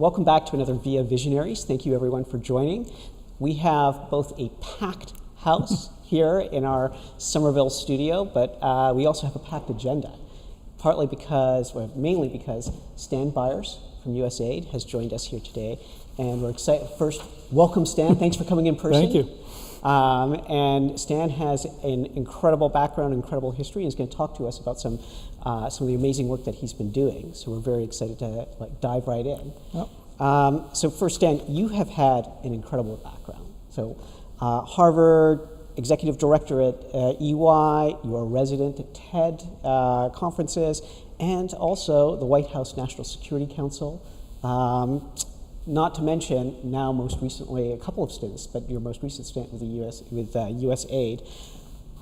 welcome back to another VIA Visionaries. Thank you everyone for joining. We have both a packed house here in our Somerville studio, but we also have a packed agenda. Partly because, well, mainly because Stan Byers from USAID has joined us here today, and we're excited. First, welcome Stan, thanks for coming in person. Thank you. And Stan has an incredible background, incredible history, and is going to talk to us about some of the amazing work that he's been doing. So we're very excited to dive right in. Yep. So first, Stan, you have had an incredible background. So Harvard Executive Director at EY, you are a resident at TED conferences, and also the White House National Security Council. Not to mention, now most recently, a couple of stints, but your most recent stint with USAID.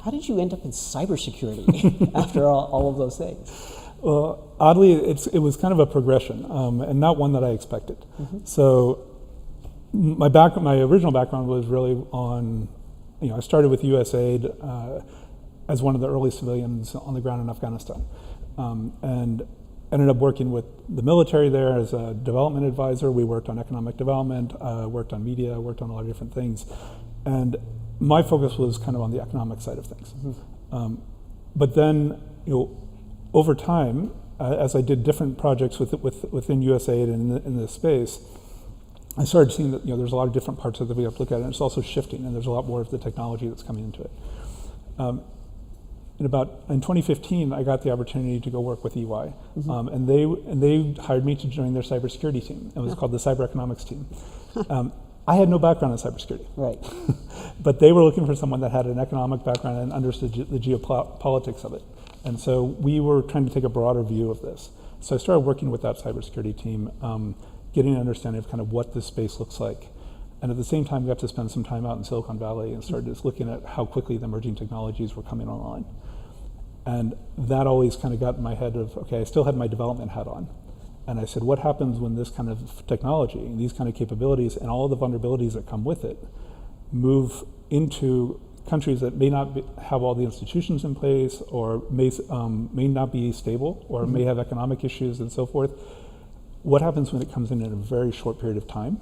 How did you end up in cybersecurity after all of those things? Well, oddly, it was kind of a progression, and not one that I expected. Mm-hmm. So my original background was really on, I started with USAID as one of the early civilians on the ground in Afghanistan, and ended up working with the military there as a development advisor. We worked on economic development, worked on media, worked on a lot of different things. And my focus was kind of on the economic side of things. Mm-hmm. But then, over time, as I did different projects within USAID and in this space, I started seeing that there's a lot of different parts of it we have to look at, and it's also shifting, and there's a lot more of the technology that's coming into it. In 2015, I got the opportunity to go work with EY, mm-hmm. And they hired me to join their cybersecurity team. It was called the Cyber Economics team. I had no background in cybersecurity, right? But they were looking for someone that had an economic background and understood the geopolitics of it. And so we were trying to take a broader view of this. So I started working with that cybersecurity team, getting an understanding of kind of what this space looks like. And at the same time, we got to spend some time out in Silicon Valley and started just looking at how quickly the emerging technologies were coming online. And that always kind of got in my head of, okay, I still had my development hat on. And I said, what happens when this kind of technology, and these kind of capabilities, and all of the vulnerabilities that come with it move into countries that may not have all the institutions in place, or may not be stable, or mm-hmm. may have economic issues and so forth? What happens when it comes in a very short period of time,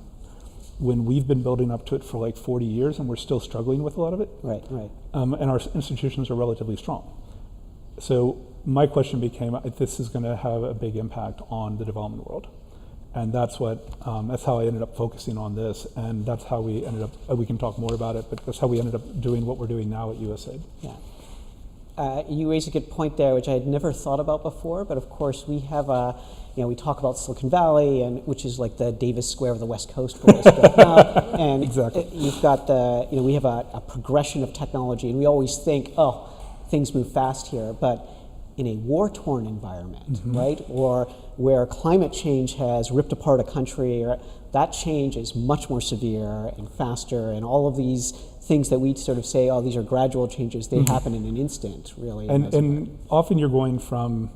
when we've been building up to it for like 40 years and we're still struggling with a lot of it? Right, right. And our institutions are relatively strong. So my question became, this is going to have a big impact on the development world. And that's how I ended up focusing on this, and that's how we ended up, we can talk more about it, but that's how we ended up doing what we're doing now at USAID. Yeah. You raised a good point there, which I had never thought about before, but of course we have we talk about Silicon Valley, which is like the Davis Square of the West Coast for us right now. And exactly. You've got we have a progression of technology, and we always think, oh, things move fast here, but in a war-torn environment, mm-hmm. right, or where climate change has ripped apart a country, that change is much more severe and faster, and all of these things that we sort of say, oh, these are gradual changes, they mm-hmm. happen in an instant, really. And often you're going from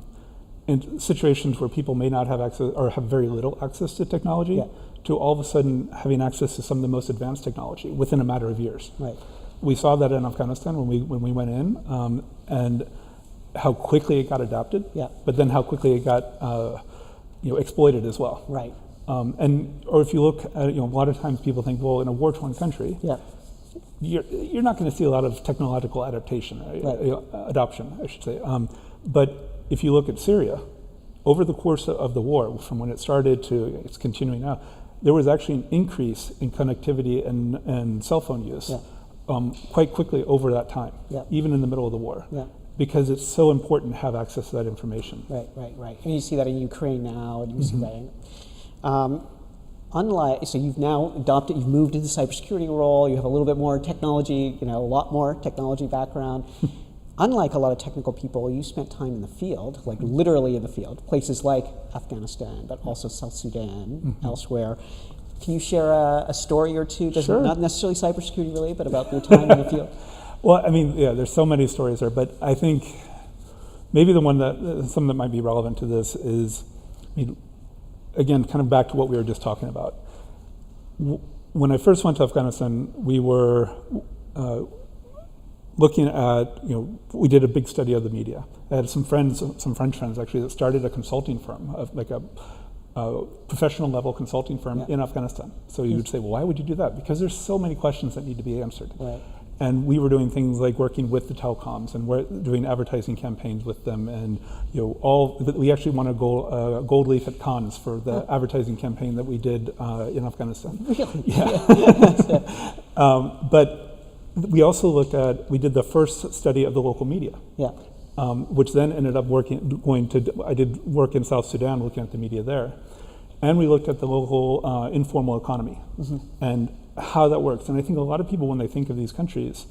in situations where people may not have access or have very little access to technology, yeah. to all of a sudden having access to some of the most advanced technology within a matter of years. Right. We saw that in Afghanistan when we went in, and how quickly it got adapted, yeah. but then how quickly it got exploited as well. Right. Or if you look at a lot of times people think, well, in a war-torn country, yeah. you're not going to see a lot of technological adaptation, right. Adoption, I should say. But if you look at Syria, over the course of the war, from when it started to it's continuing now, there was actually an increase in connectivity and cell phone use. Yeah. Quite quickly over that time, yeah. even in the middle of the war, yeah. because it's so important to have access to that information. Right. And you see that in Ukraine now, and you mm-hmm. see that so you've now you've moved into the cybersecurity role, you have a little bit more technology, a lot more technology background. Unlike a lot of technical people, you spent time in the field, like literally in the field, places like Afghanistan, but also South Sudan, mm-hmm. elsewhere. Can you share a story or two, Sure. not necessarily cybersecurity related, but about your time in the field? Well, there's so many stories there, but I think maybe some that might be relevant to this is, again, kind of back to what we were just talking about. When I first went to Afghanistan, we were looking at, we did a big study of the media. I had some French friends actually that started a consulting firm, like a professional level consulting firm in Afghanistan. So you would say, well, why would you do that? Because there's so many questions that need to be answered. Right. And we were doing things like working with the telecoms, and we're doing advertising campaigns with them, and we actually won a gold leaf at Cannes for the advertising campaign that we did in Afghanistan. Really? Yeah. But we also we did the first study of the local media. Yeah. Which then ended up I did work in South Sudan looking at the media there. And we looked at the local informal economy and how that works. And I think a lot of people, when they think of these countries,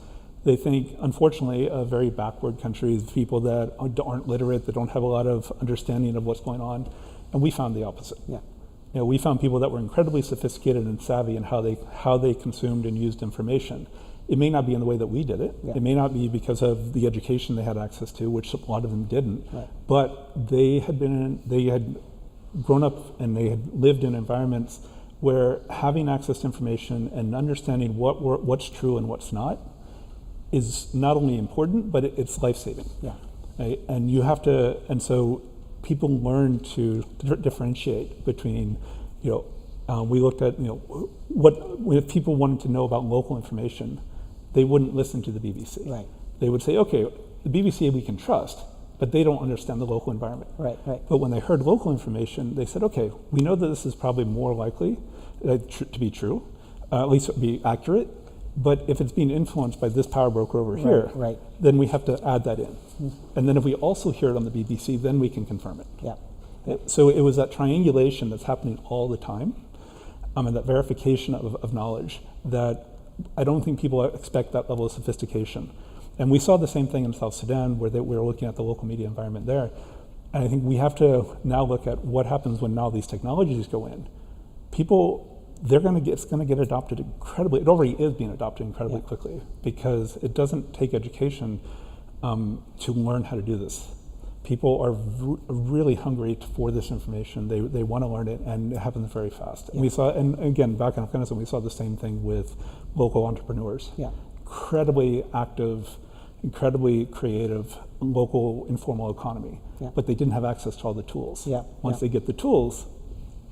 they think, unfortunately, of very backward countries, people that aren't literate, that don't have a lot of understanding of what's going on. And we found the opposite. Yeah. We found people that were incredibly sophisticated and savvy in how they consumed and used information. It may not be in the way that we did it. Yeah. It may not be because of the education they had access to, which a lot of them didn't. Right. But they had grown up and they had lived in environments where having access to information and understanding what's true and what's not is not only important, but it's life-saving. Yeah. Right? And you have to, and so people learn to differentiate between, we looked at, if people wanted to know about local information, they wouldn't listen to the BBC. Right. They would say, okay, the BBC we can trust, but they don't understand the local environment. Right. But when they heard local information, they said, okay, we know that this is probably more likely to be true, at least be accurate, but if it's being influenced by this power broker over here, then we have to add that in. And then if we also hear it on the BBC, then we can confirm it. Yeah. So it was that triangulation that's happening all the time, and that verification of knowledge that I don't think people expect that level of sophistication. And we saw the same thing in South Sudan, where we were looking at the local media environment there. And I think we have to now look at what happens when now these technologies go in. People, it's going to get adopted incredibly. It already is being adopted incredibly quickly, because it doesn't take education to learn how to do this. People are really hungry for this information. They want to learn it, and it happens very fast. And we saw, and again, back in Afghanistan, we saw the same thing with local entrepreneurs. Yeah. Incredibly active, incredibly creative, local informal economy. Yeah. But they didn't have access to all the tools. Yeah. Once they get the tools,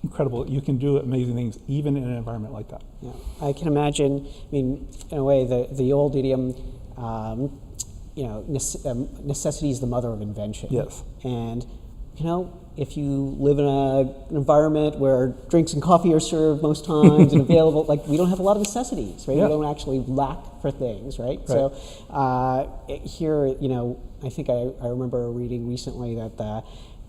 incredible. You can do amazing things even in an environment like that. Yeah. I can imagine, in a way, the old idiom, necessity is the mother of invention. Yes. And, if you live in an environment where drinks and coffee are served most times and available, we don't have a lot of necessities, right? We don't actually lack for things, right? So here, I think I remember reading recently that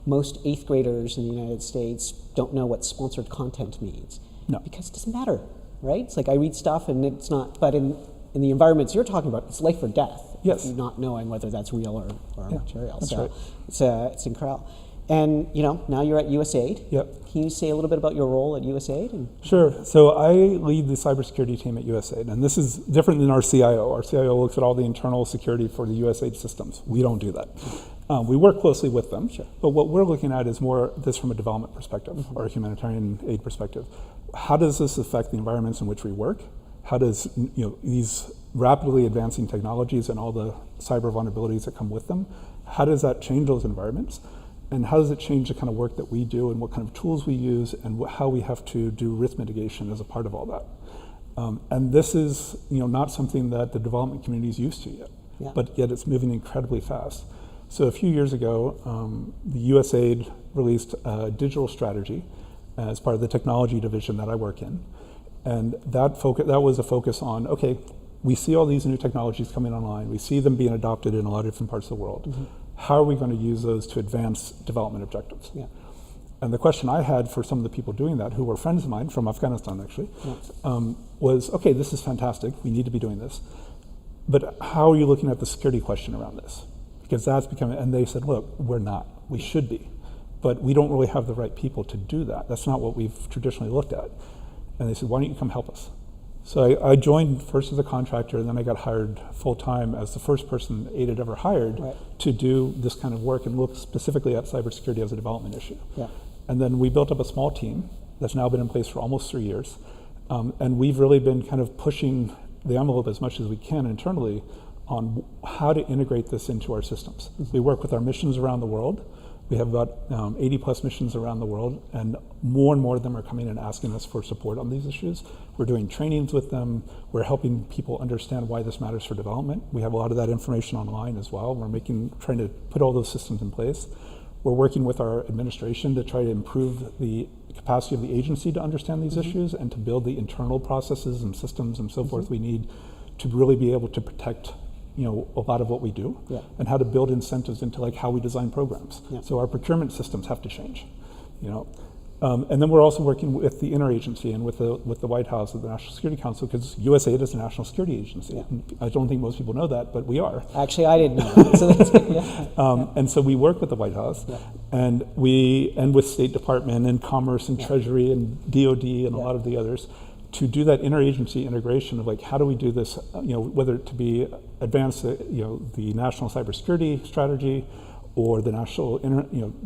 most 8th graders in the United States don't know what sponsored content means. No. Because it doesn't matter, right? It's I read stuff and it's not, but in the environments you're talking about, it's life or death. Yes. Not knowing whether that's real or material. That's right. It's incredible. And now you're at USAID. Yep. Can you say a little bit about your role at USAID? Sure. So I lead the cybersecurity team at USAID, and this is different than our CIO. Our CIO looks at all the internal security for the USAID systems. We don't do that. We work closely with them, but what we're looking at is more this from a development perspective or a humanitarian aid perspective. How does this affect the environments in which we work? How does these rapidly advancing technologies and all the cyber vulnerabilities that come with them, how does that change those environments? And how does it change the kind of work that we do and what kind of tools we use and how we have to do risk mitigation as a part of all that? And this is not something that the development community is used to yet, but yet it's moving incredibly fast. So a few years ago, the USAID released a digital strategy as part of the technology division that I work in. And that was a focus on, okay, we see all these new technologies coming online. We see them being adopted in a lot of different parts of the world. How are we going to use those to advance development objectives? Yeah. And the question I had for some of the people doing that, who were friends of mine from Afghanistan actually, was, okay, this is fantastic, we need to be doing this, but how are you looking at the security question around this? Because that's becoming, and they said, look, we're not, we should be, but we don't really have the right people to do that. That's not what we've traditionally looked at. And they said, why don't you come help us? So I joined first as a contractor, and then I got hired full-time as the first person AID had ever hired to do this kind of work and look specifically at cybersecurity as a development issue. Yeah. And then we built up a small team that's now been in place for almost 3 years. And we've really been kind of pushing the envelope as much as we can internally on how to integrate this into our systems. We work with our missions around the world We have about 80 plus missions around the world, and more of them are coming and asking us for support on these issues. We're doing trainings with them. We're helping people understand why this matters for development. We have a lot of that information online as well. We're trying to put all those systems in place. We're working with our administration to try to improve the capacity of the agency to understand these issues and to build the internal processes and systems and so forth we need to really be able to protect a lot of what we do, and how to build incentives into like how we design programs. So our procurement systems have to change, and then we're also working with the interagency and with the White House, with the National Security Council, because USAID is a national security agency. I don't think most people know that, but we are. Actually, I didn't know that, so that's good. And so we work with the White House, and with State Department and Commerce and Treasury and DOD and a lot of the others, to do that interagency integration of like, how do we do this, whether it to be advance, the national cybersecurity strategy, or the national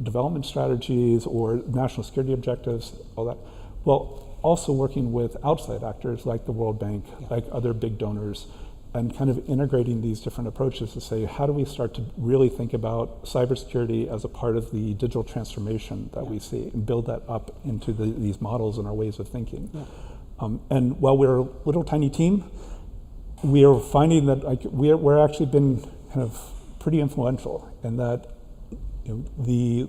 development strategies, or national security objectives, all that. Well, also working with outside actors like the World Bank, like other big donors, and kind of integrating these different approaches to say, how do we start to really think about cybersecurity as a part of the digital transformation that we see, and build that up into these models and our ways of thinking. And while we're a little tiny team, we are finding that we're actually been kind of pretty influential in that the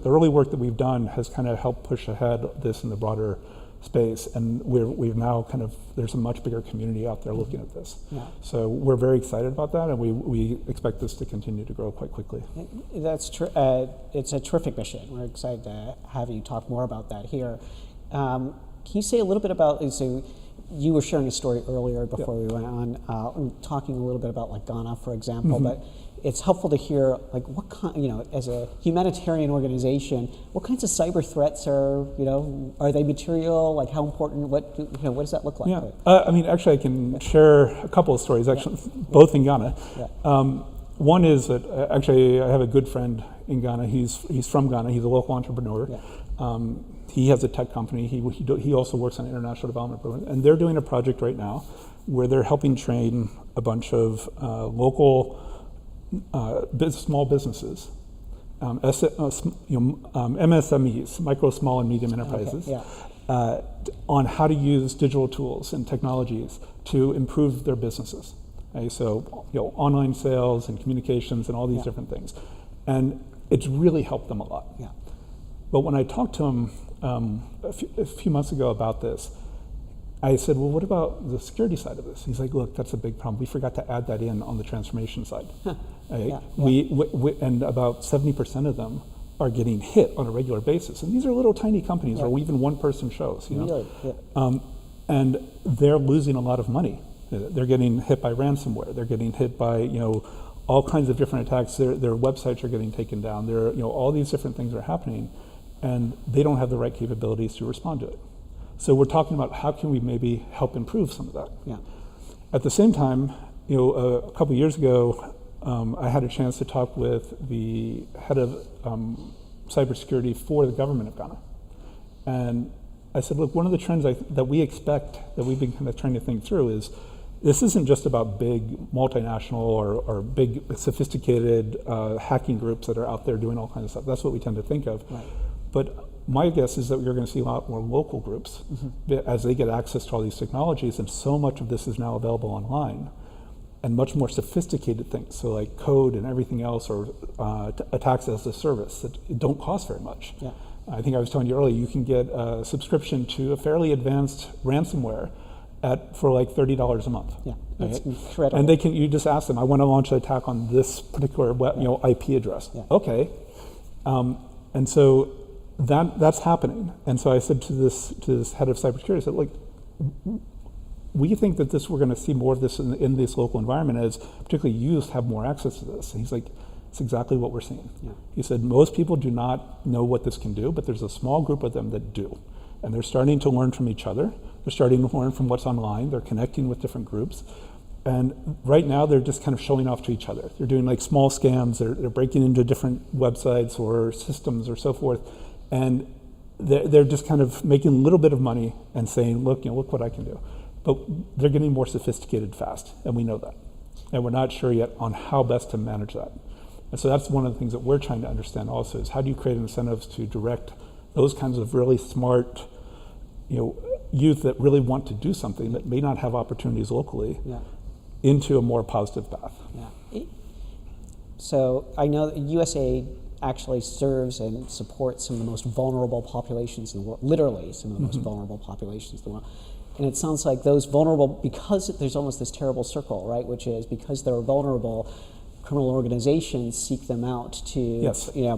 early work that we've done has kind of helped push ahead this in the broader space, and we've now there's a much bigger community out there looking at this. So we're very excited about that, and we expect this to continue to grow quite quickly. That's true. It's a terrific mission. We're excited to have you talk more about that here. Can you say a little bit about, so you were sharing a story earlier before we went on, talking a little bit about like Ghana, for example, but it's helpful to hear like what kind, as a humanitarian organization, what kinds of cyber threats are they material? Like how important? What does that look like? Actually, I can share a couple of stories, actually, both in Ghana. One is that actually I have a good friend in Ghana. He's from Ghana. He's a local entrepreneur. He has a tech company. He also works on international development programs, and they're doing a project right now where they're helping train a bunch of local small businesses, MSMEs, micro, small, and medium enterprises, on how to use digital tools and technologies to improve their businesses. Okay, so online sales and communications and all these different things, and it's really helped them a lot. But when I talked to him a few months ago about this, I said, well, what about the security side of this? He's like, look, that's a big problem. We forgot to add that in on the transformation side. And about 70% of them are getting hit on a regular basis. And these are little tiny companies or even one-person shows. And they're losing a lot of money. They're getting hit by ransomware. They're getting hit by all kinds of different attacks. Their websites are getting taken down. All these different things are happening, and they don't have the right capabilities to respond to it. So we're talking about how can we maybe help improve some of that. At the same time, a couple of years ago, I had a chance to talk with the head of cybersecurity for the government of Ghana, and I said, look, one of the trends that we expect, that we've been kind of trying to think through, is this isn't just about big multinational or big sophisticated hacking groups that are out there doing all kinds of stuff. That's what we tend to think of. But my guess is that you're going to see a lot more local groups as they get access to all these technologies, and so much of this is now available online, and much more sophisticated things, so like code and everything else, or attacks as a service that don't cost very much. I think I was telling you earlier, you can get a subscription to a fairly advanced ransomware for like $30 a month. That's incredible. And you just ask them, I want to launch an attack on this particular IP address. Okay. And so that's happening. And so I said to this head of cybersecurity, I said, look, we think that we're going to see more of this in this local environment, as particularly youth have more access to this. And he's like, it's exactly what we're seeing. He said, most people do not know what this can do, but there's a small group of them that do. And they're starting to learn from each other. They're starting to learn from what's online. They're connecting with different groups. And right now, they're just kind of showing off to each other. They're doing like small scams. They're breaking into different websites or systems or so forth. And they're just kind of making a little bit of money and saying, look, look what I can do. But they're getting more sophisticated fast, and we know that. And we're not sure yet on how best to manage that. And so that's one of the things that we're trying to understand also, is how do you create incentives to direct those kinds of really smart, youth that really want to do something that may not have opportunities locally into a more positive path. Yeah. So I know that USAID actually serves and supports some of the most vulnerable populations in the world, literally some of the most vulnerable populations in the world. And it sounds like those vulnerable, because there's almost this terrible circle, right, which is because they're vulnerable, criminal organizations seek them out to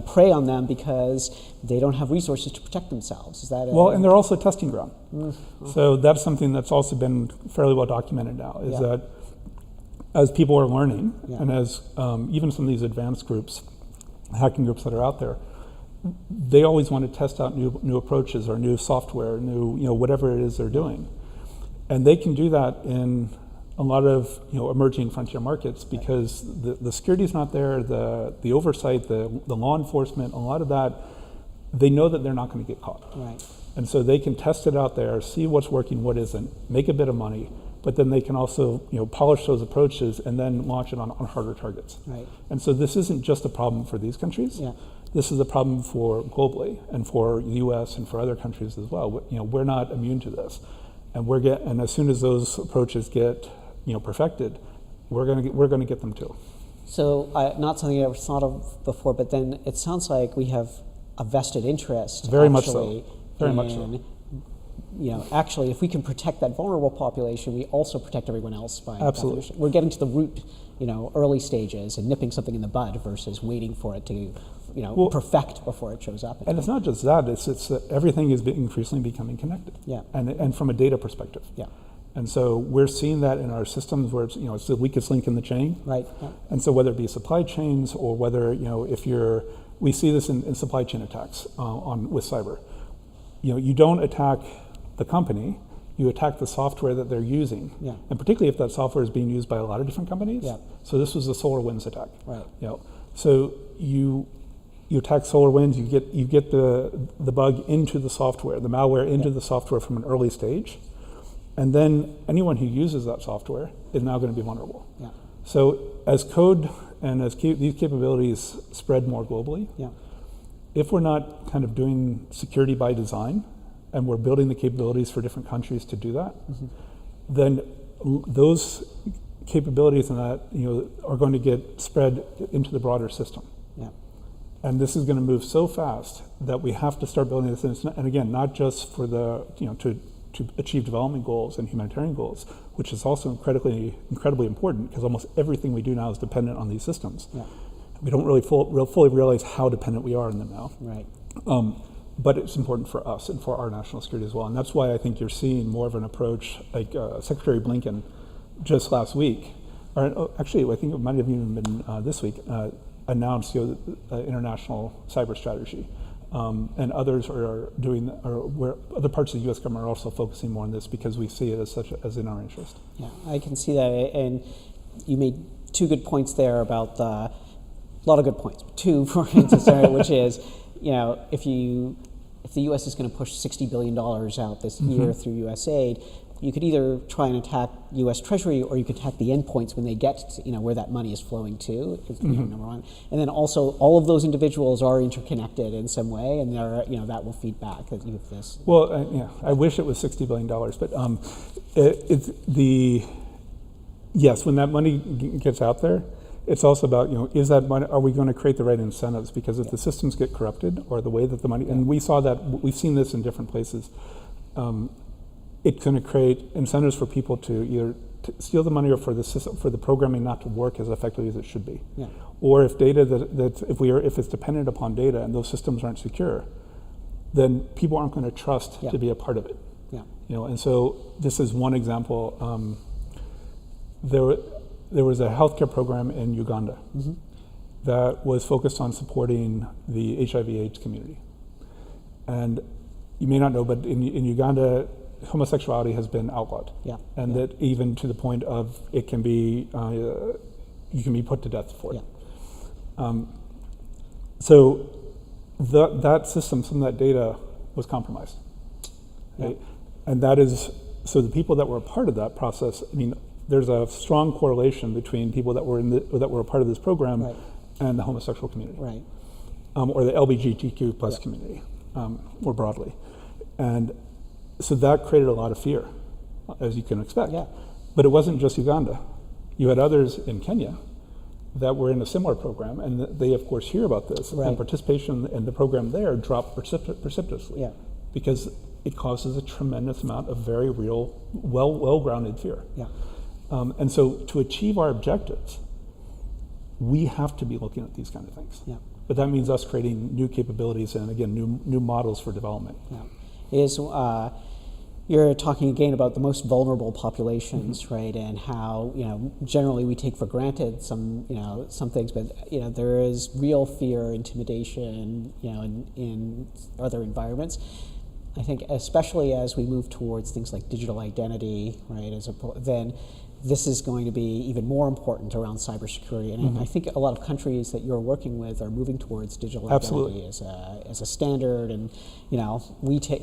prey on them because they don't have resources to protect themselves. Is that well, and they're also a testing ground. So that's something that's also been fairly well documented now, is that as people are learning, and as even some of these advanced groups, hacking groups that are out there, they always want to test out new approaches or new software, new whatever it is they're doing, and they can do that in a lot of emerging frontier markets because the security is not there, the oversight, the law enforcement, a lot of that, they know that they're not going to get caught. Right. And so they can test it out there, see what's working, what isn't, make a bit of money, but then they can also polish those approaches and then launch it on harder targets. Right. And so this isn't just a problem for these countries. Yeah. This is a problem for globally and for the U.S. and for other countries as well. We're not immune to this, and as soon as those approaches get perfected, we're going to get them too. So not something I ever thought of before, but then it sounds like we have a vested interest. Very much so. Very much so. Actually, if we can protect that vulnerable population, we also protect everyone else by absolutely. Definition. We're getting to the root, early stages and nipping something in the bud versus waiting for it to, perfect before it shows up. And it's not just that; it's everything is increasingly becoming connected. Yeah. And from a data perspective. Yeah. And so we're seeing that in our systems where it's the weakest link in the chain. Right. Yeah. And so whether it be supply chains or whether we see this in supply chain attacks with cyber. You don't attack the company, you attack the software that they're using. Yeah. And particularly if that software is being used by a lot of different companies. Yeah. So this was the SolarWinds attack. Right. So you attack SolarWinds, you get the bug into the software, the malware into the software from an early stage. And then anyone who uses that software is now going to be vulnerable. Yeah. So as code and as these capabilities spread more globally, if we're not kind of doing security by design, and we're building the capabilities for different countries to do that, then those capabilities and that are going to get spread into the broader system. Yeah. And this is going to move so fast that we have to start building this. And again, not just for the to achieve development goals and humanitarian goals, which is also incredibly important because almost everything we do now is dependent on these systems. Yeah. We don't really fully realize how dependent we are on them now. Right. But it's important for us and for our national security as well. And that's why I think you're seeing more of an approach like Secretary Blinken just last week, or actually I think it might have even been this week, announced international cyber strategy. And others are doing, or where other parts of the U.S. government are also focusing more on this because we see it as in our interest. Yeah, I can see that. And you made two good points there about a lot of good points. Two, for instance, which is, if the U.S. is going to push $60 billion out this year through USAID, you could either try and attack U.S. Treasury or you could attack the endpoints when they get to, where that money is flowing to, number one. And then also all of those individuals are interconnected in some way, and they're, that will feed back that you have this. Well, I wish it was $60 billion, but yes, when that money gets out there, it's also about, is that money, are we going to create the right incentives? Because if the systems get corrupted or the way that the money, and we've seen this in different places, it's going to create incentives for people to either steal the money or for the system, for the programming not to work as effectively as it should be. Yeah. Or if data if it's dependent upon data and those systems aren't secure, then people aren't going to trust to be a part of it. Yeah. And so this is one example. There was a healthcare program in Uganda that was focused on supporting the HIV/AIDS community. And you may not know, but in Uganda, homosexuality has been outlawed. Yeah. And that even to the point of it can be, you can be put to death for it. Yeah. So that system, some of that data was compromised. Right? And that is, so the people that were a part of that process, there's a strong correlation between people that were a part of this program and the homosexual community. Right. Or the LGBTQ plus community, more broadly. And so that created a lot of fear, as you can expect. Yeah. But it wasn't just Uganda. You had others in Kenya that were in a similar program, and they, of course, hear about this. Right. And participation in the program there dropped precipitously. Yeah. Because it causes a tremendous amount of very real, well-grounded fear. Yeah. And so to achieve our objectives, we have to be looking at these kind of things. Yeah. But that means us creating new capabilities and, again, new models for development. Yeah. You're talking again about the most vulnerable populations, right? And how, generally we take for granted some things, but, there is real fear, intimidation, in other environments. I think especially as we move towards things like digital identity, right, then this is going to be even more important around cybersecurity. And I think a lot of countries that you're working with are moving towards digital identity as a standard. And, we take,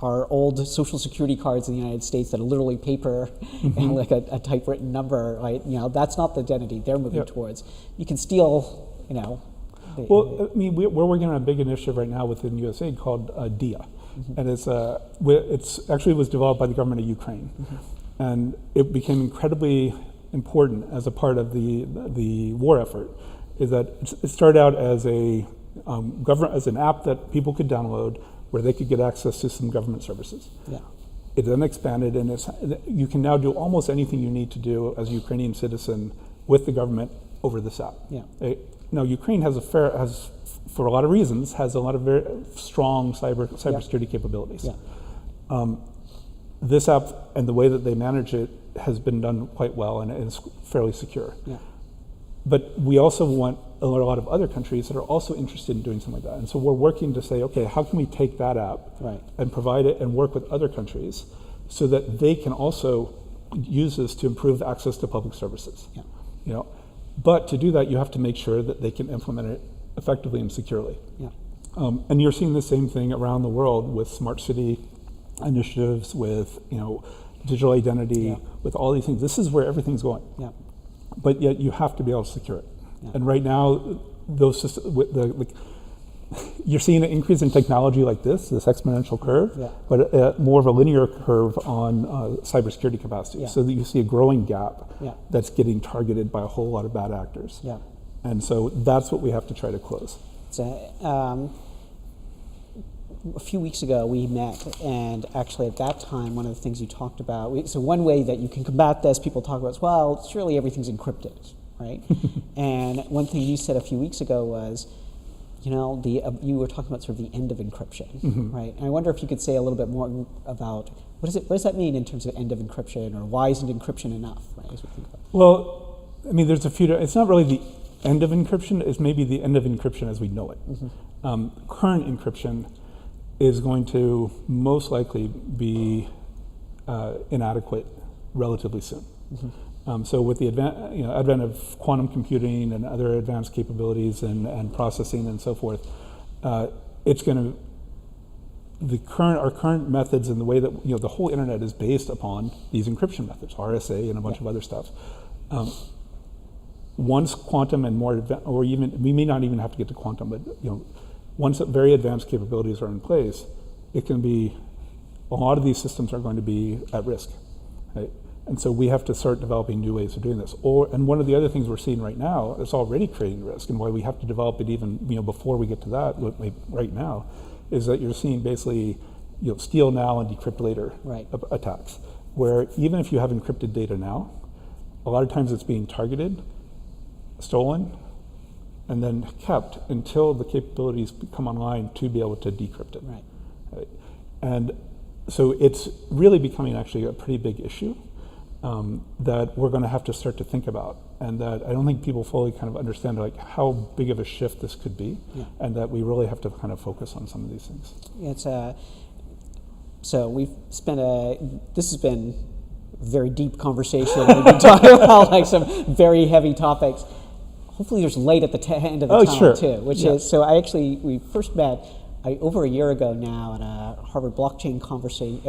our old social security cards in the United States that are literally paper and like a typewritten number, right? That's not the identity they're moving towards. You can steal, Well, I mean, we're working on a big initiative right now within USAID called VIA. And it's actually was developed by the government of Ukraine. And it became incredibly important as a part of the war effort, is that it started out as an app that people could download where they could get access to some government services. Yeah. It then expanded, and you can now do almost anything you need to do as a Ukrainian citizen with the government over this app. Yeah. Now, Ukraine has for a lot of reasons, has a lot of very strong cybersecurity capabilities. Yeah. This app and the way that they manage it has been done quite well, and it's fairly secure. Yeah. But we also want a lot of other countries that are also interested in doing something like that. And so we're working to say, okay, how can we take that app and provide it and work with other countries so that they can also use this to improve access to public services? Yeah. But to do that, you have to make sure that they can implement it effectively and securely. Yeah. And you're seeing the same thing around the world with smart city initiatives, with digital identity, with all these things. This is where everything's going. Yeah. But yet you have to be able to secure it. Yeah. And right now, those systems, you're seeing an increase in technology like this exponential curve, but more of a linear curve on cybersecurity capacity. So that you see a growing gap that's getting targeted by a whole lot of bad actors. Yeah. And so that's what we have to try to close. So, a few weeks ago we met, and actually at that time one of the things you talked about, so one way that you can combat this, people talk about, well, surely everything's encrypted, right? And one thing you said a few weeks ago was, you were talking about sort of the end of encryption, right? And I wonder if you could say a little bit more about what does that mean in terms of end of encryption, or why isn't encryption enough, right? As we think about it. Well, I mean, there's a few. It's not really the end of encryption. It's maybe the end of encryption as we know it. Current encryption is going to most likely be inadequate relatively soon. So with the advent of quantum computing and other advanced capabilities and processing and so forth, it's going to our current methods and the way that the whole internet is based upon these encryption methods, RSA and a bunch of other stuff. Once quantum and more advanced, or even we may not even have to get to quantum, but once very advanced capabilities are in place, it can be a lot of these systems are going to be at risk, right? And so we have to start developing new ways of doing this. And one of the other things we're seeing right now that's already creating risk, and why we have to develop it even before we get to that right now, is that you're seeing basically steal now and decrypt later attacks, where even if you have encrypted data now, a lot of times it's being targeted, stolen, and then kept until the capabilities come online to be able to decrypt it. Right? And so it's really becoming actually a pretty big issue that we're going to have to start to think about, and that I don't think people fully kind of understand how big of a shift this could be, and that we really have to kind of focus on some of these things. It's so we've spent this has been a very deep conversation. We've been talking about some very heavy topics. Hopefully there's light at the end of the tunnel too, which is, so we first met over a year ago now at a Harvard blockchain conference, and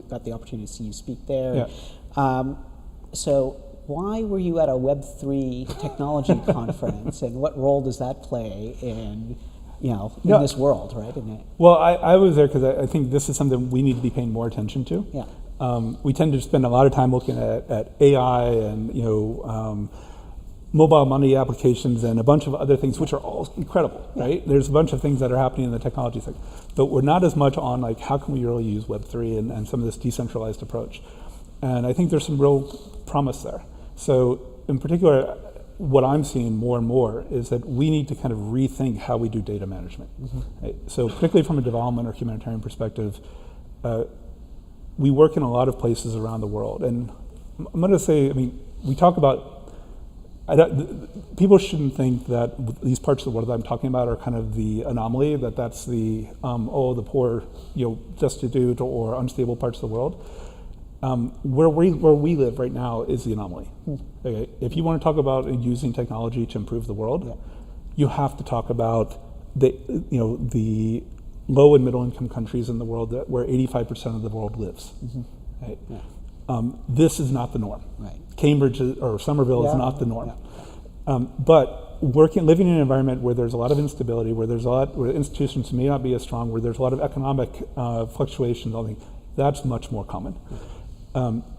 got the opportunity to see you speak there. So why were you at a Web3 technology conference, and what role does that play in, in this world, right? Well, I was there because I think this is something we need to be paying more attention to. Yeah. We tend to spend a lot of time looking at AI and mobile money applications and a bunch of other things, which are all incredible, right? There's a bunch of things that are happening in the technology sector, but we're not as much on like how can we really use Web3 and some of this decentralized approach. And I think there's some real promise there. So in particular, what I'm seeing more and more is that we need to kind of rethink how we do data management. Right? So particularly from a development or humanitarian perspective, we work in a lot of places around the world. And I'm going to say, we talk about, people shouldn't think that these parts of the world that I'm talking about are kind of the anomaly, that's the, the poor, destitute or unstable parts of the world. Where we live right now is the anomaly. Okay? If you want to talk about using technology to improve the world, you have to talk about the low and middle income countries in the world where 85% of the world lives. Right? This is not the norm. Right. Cambridge or Somerville is not the norm. But living in an environment where there's a lot of instability, where institutions may not be as strong, where there's a lot of economic fluctuations, that's much more common.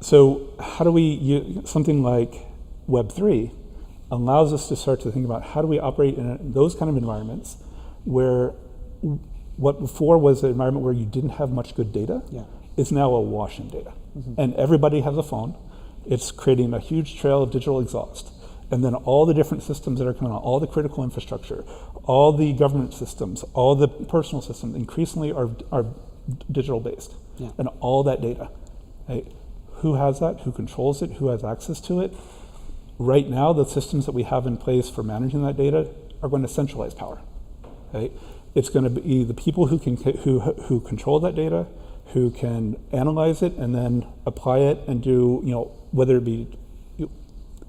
So how do we something like Web3 allows us to start to think about how do we operate in those kind of environments where what before was an environment where you didn't have much good data is now awash in data. And everybody has a phone. It's creating a huge trail of digital exhaust. And then all the different systems that are coming on, all the critical infrastructure, all the government systems, all the personal systems increasingly are digital based. And all that data. Right? Who has that? Who controls it? Who has access to it? Right now, the systems that we have in place for managing that data are going to centralize power. Right? It's going to be the people who control that data, who can analyze it and then apply it and do, whether it be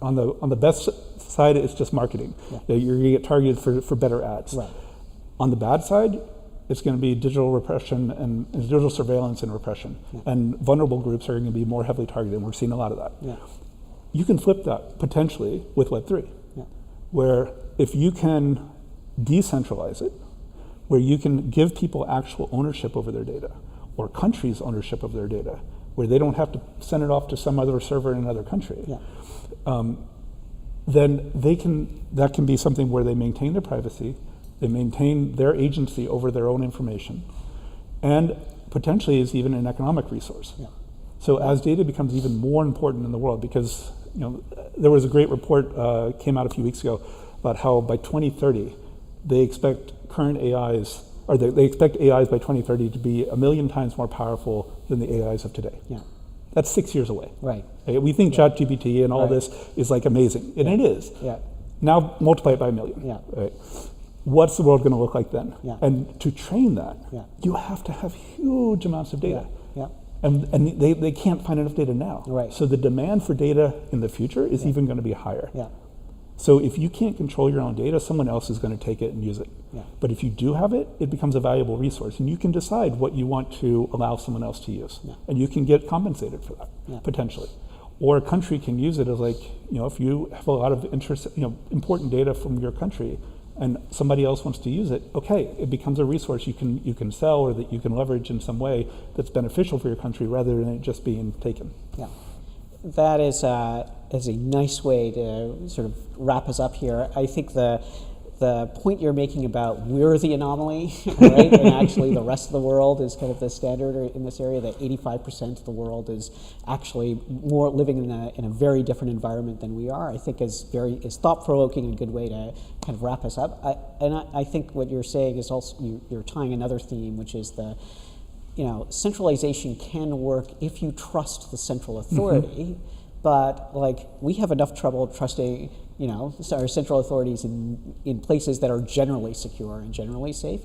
on the best side, it's just marketing. You're going to get targeted for better ads. Right. On the bad side, it's going to be digital repression and digital surveillance and repression. And vulnerable groups are going to be more heavily targeted. We're seeing a lot of that. You can flip that potentially with Web3, where if you can decentralize it, where you can give people actual ownership over their data, or countries' ownership of their data, where they don't have to send it off to some other server in another country, then that can be something where they maintain their privacy, they maintain their agency over their own information, and potentially is even an economic resource. So as data becomes even more important in the world, because there was a great report came out a few weeks ago about how by 2030 they expect current AIs, or they expect AIs by 2030 to be 1 million times more powerful than the AIs of today. That's 6 years away. Right. We think ChatGPT and all this is like amazing, and it is. Now multiply it by 1 million. Right? What's the world going to look like then? And to train that, you have to have huge amounts of data. And they can't find enough data now. Right. So the demand for data in the future is even going to be higher. So if you can't control your own data, someone else is going to take it and use it. But if you do have it, it becomes a valuable resource, and you can decide what you want to allow someone else to use. And you can get compensated for that, potentially. Or a country can use it as if you have a lot of interest, important data from your country, and somebody else wants to use it, okay, it becomes a resource you can sell or that you can leverage in some way that's beneficial for your country rather than it just being taken. That is a nice way to sort of wrap us up here. I think the point you're making about we're the anomaly, right, and actually the rest of the world is kind of the standard in this area, that 85% of the world is actually more living in a very different environment than we are, I think is thought-provoking and a good way to kind of wrap us up. I think what you're saying is also, you're tying another theme, which is centralization can work if you trust the central authority, but we have enough trouble trusting our central authorities in places that are generally secure and generally safe.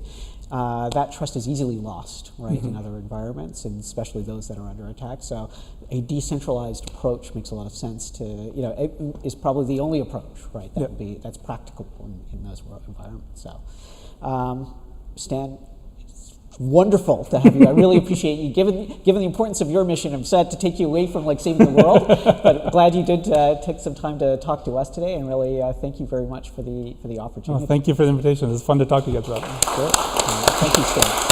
That trust is easily lost, right, in other environments, and especially those that are under attack. So a decentralized approach makes a lot of sense it is probably the only approach, right, that's practical in those environments. So, Stan, wonderful to have you. I really appreciate you, given the importance of your mission. I'm sad to take you away from like saving the world, but glad you did take some time to talk to us today, and really thank you very much for the opportunity. Thank you for the invitation. It's fun to talk to you guys about. Sure. Thank you, Stan.